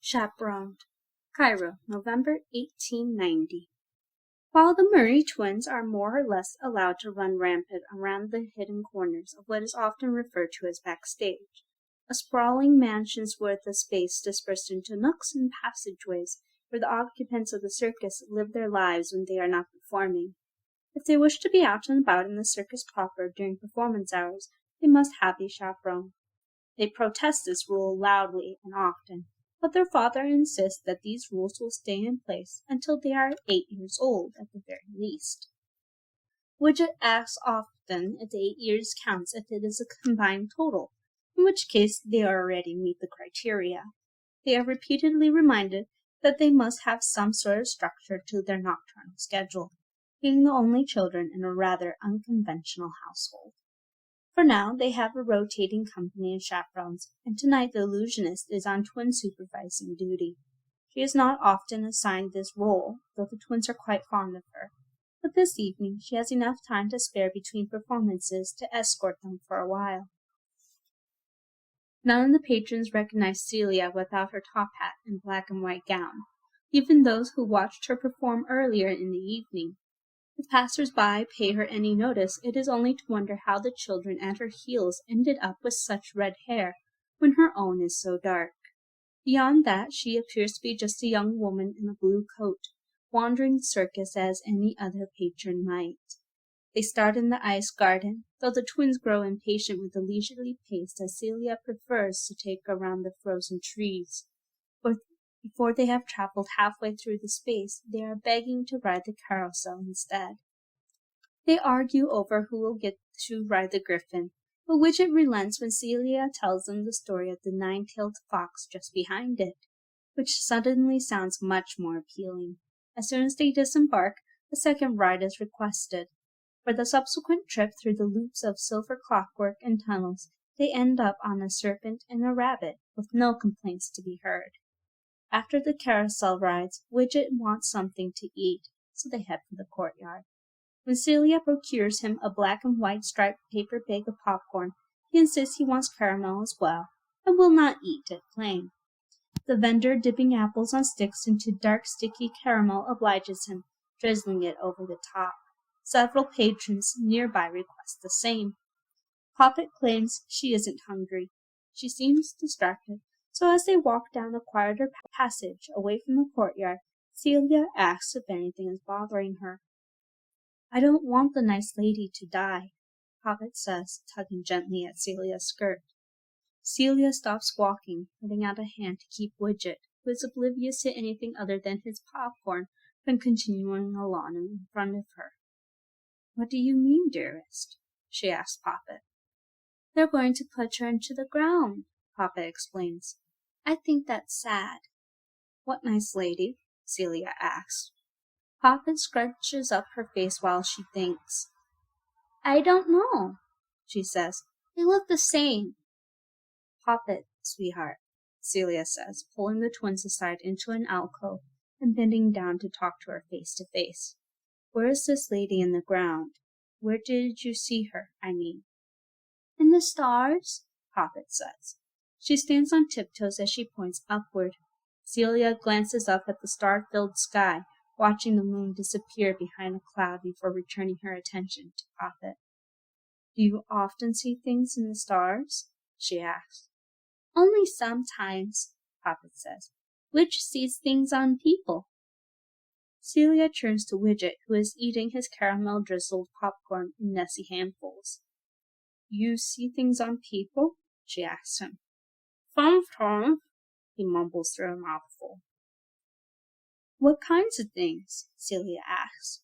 Chaperoned, Cairo, November 1890. While the Murray twins are more or less allowed to run rampant around the hidden corners of what is often referred to as backstage, a sprawling mansion's worth of space dispersed into nooks and passageways where the occupants of the circus live their lives when they are not performing. If they wish to be out and about in the circus proper during performance hours, they must have a chaperone. They protest this rule loudly and often, but their father insists that these rules will stay in place until they are 8 years old at the very least. Widget asks often if the 8 years counts if it is a combined total, in which case they already meet the criteria. They are repeatedly reminded that they must have some sort of structure to their nocturnal schedule, being the only children in a rather unconventional household. For now, they have a rotating company of chaperones, and tonight the illusionist is on twin supervising duty. She is not often assigned this role, though the twins are quite fond of her, but this evening she has enough time to spare between performances to escort them for a while. None of the patrons recognize Celia without her top hat and black and white gown, even those who watched her perform earlier in the evening. If passers-by pay her any notice, it is only to wonder how the children at her heels ended up with such red hair, when her own is so dark. Beyond that, she appears to be just a young woman in a blue coat, wandering the circus as any other patron might. They start in the ice garden, though the twins grow impatient with the leisurely pace that Celia prefers to take around the frozen trees. Before they have traveled halfway through the space, they are begging to ride the carousel instead. They argue over who will get to ride the griffin, but Widget relents when Celia tells them the story of the nine-tailed fox just behind it, which suddenly sounds much more appealing. As soon as they disembark, a second ride is requested. For the subsequent trip through the loops of silver clockwork and tunnels, they end up on a serpent and a rabbit, with no complaints to be heard. After the carousel rides, Widget wants something to eat, so they head for the courtyard. When Celia procures him a black and white striped paper bag of popcorn, he insists he wants caramel as well, and will not eat it plain. The vendor dipping apples on sticks into dark sticky caramel obliges him, drizzling it over the top. Several patrons nearby request the same. Poppet claims she isn't hungry. She seems distracted, so as they walk down a quieter passage away from the courtyard, Celia asks if anything is bothering her. "I don't want the nice lady to die," Poppet says, tugging gently at Celia's skirt. Celia stops walking, putting out a hand to keep Widget, who is oblivious to anything other than his popcorn, from continuing along in front of her. "What do you mean, dearest?" she asks Poppet. "They're going to put her into the ground," Poppet explains. "I think that's sad." "What nice lady?" Celia asks. Poppet scrunches up her face while she thinks. "I don't know," she says. "They look the same." "Poppet, sweetheart," Celia says, pulling the twins aside into an alcove and bending down to talk to her face to face. "Where is this lady in the ground? Where did you see her, I mean?" "In the stars," Poppet says. She stands on tiptoes as she points upward. Celia glances up at the star-filled sky, watching the moon disappear behind a cloud before returning her attention to Poppet. "Do you often see things in the stars?" she asks. "Only sometimes," Poppet says. "Which sees things on people." Celia turns to Widget, who is eating his caramel-drizzled popcorn in messy handfuls. "You see things on people?" she asks him. "Sometimes," he mumbles through a mouthful. "What kinds of things?" Celia asks.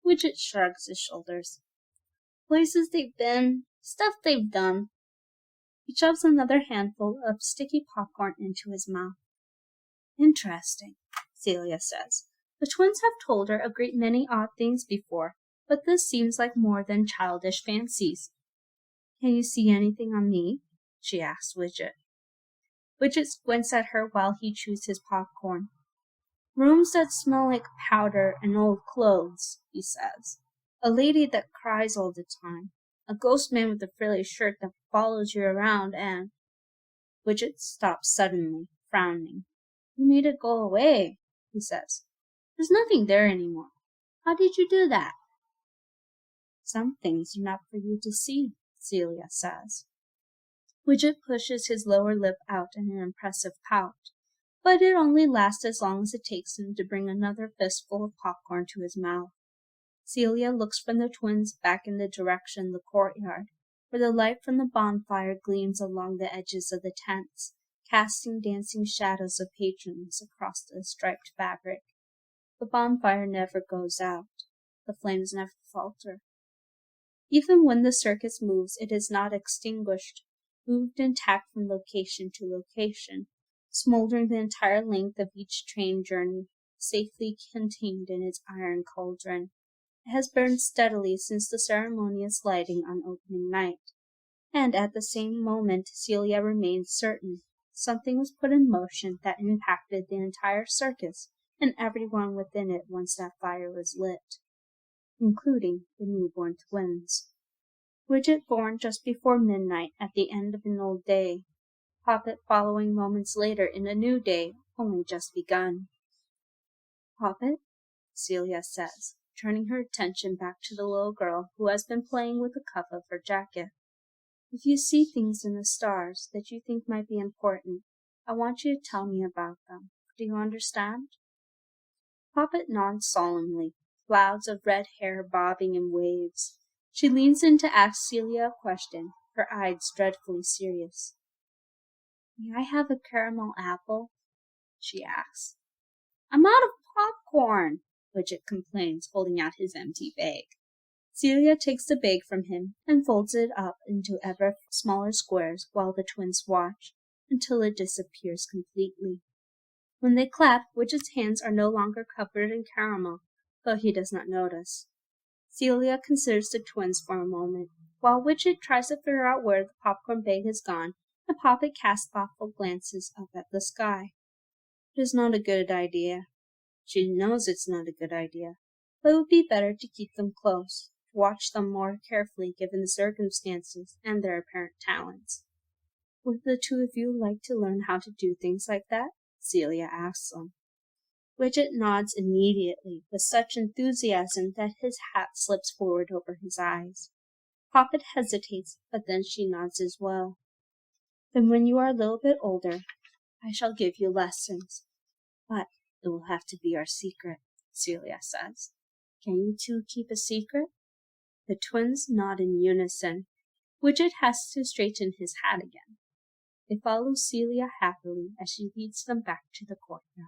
Widget shrugs his shoulders. "Places they've been, stuff they've done." He shoves another handful of sticky popcorn into his mouth. "Interesting," Celia says. The twins have told her a great many odd things before, but this seems like more than childish fancies. "Can you see anything on me?" she asks Widget. Widget squints at her while he chews his popcorn. "Rooms that smell like powder and old clothes," he says. "A lady that cries all the time. A ghost man with a frilly shirt that follows you around and—" Widget stops suddenly, frowning. You made it go away, he says. There's nothing there anymore. How did you do that? Some things are not for you to see, Celia says. Widget pushes his lower lip out in an impressive pout, but it only lasts as long as it takes him to bring another fistful of popcorn to his mouth. Celia looks from the twins back in the direction of the courtyard, where the light from the bonfire gleams along the edges of the tents, casting dancing shadows of patrons across the striped fabric. The bonfire never goes out. The flames never falter. Even when the circus moves, it is not extinguished, moved intact from location to location, smoldering the entire length of each train journey, safely contained in its iron cauldron. It has burned steadily since the ceremonious lighting on opening night, and at the same moment Celia remains certain something was put in motion that impacted the entire circus and everyone within it once that fire was lit, including the newborn twins. Widget born just before midnight at the end of an old day, Poppet following moments later in a new day only just begun. Poppet, Celia says, turning her attention back to the little girl who has been playing with the cuff of her jacket. If you see things in the stars that you think might be important, I want you to tell me about them. Do you understand? Poppet nods solemnly, clouds of red hair bobbing in waves. She leans in to ask Celia a question, her eyes dreadfully serious. May I have a caramel apple? She asks. I'm out of popcorn, Widget complains, holding out his empty bag. Celia takes the bag from him and folds it up into ever smaller squares while the twins watch, until it disappears completely. When they clap, Widget's hands are no longer covered in caramel, though he does not notice. Celia considers the twins for a moment, while Widget tries to figure out where the popcorn bag has gone, and Poppet casts thoughtful glances up at the sky. It is not a good idea. She knows it's not a good idea, but it would be better to keep them close, to watch them more carefully given the circumstances and their apparent talents. Would the two of you like to learn how to do things like that? Celia asks them. Widget nods immediately, with such enthusiasm that his hat slips forward over his eyes. Poppet hesitates, but then she nods as well. Then when you are a little bit older, I shall give you lessons. But it will have to be our secret, Celia says. Can you two keep a secret? The twins nod in unison. Widget has to straighten his hat again. They follow Celia happily as she leads them back to the courtyard.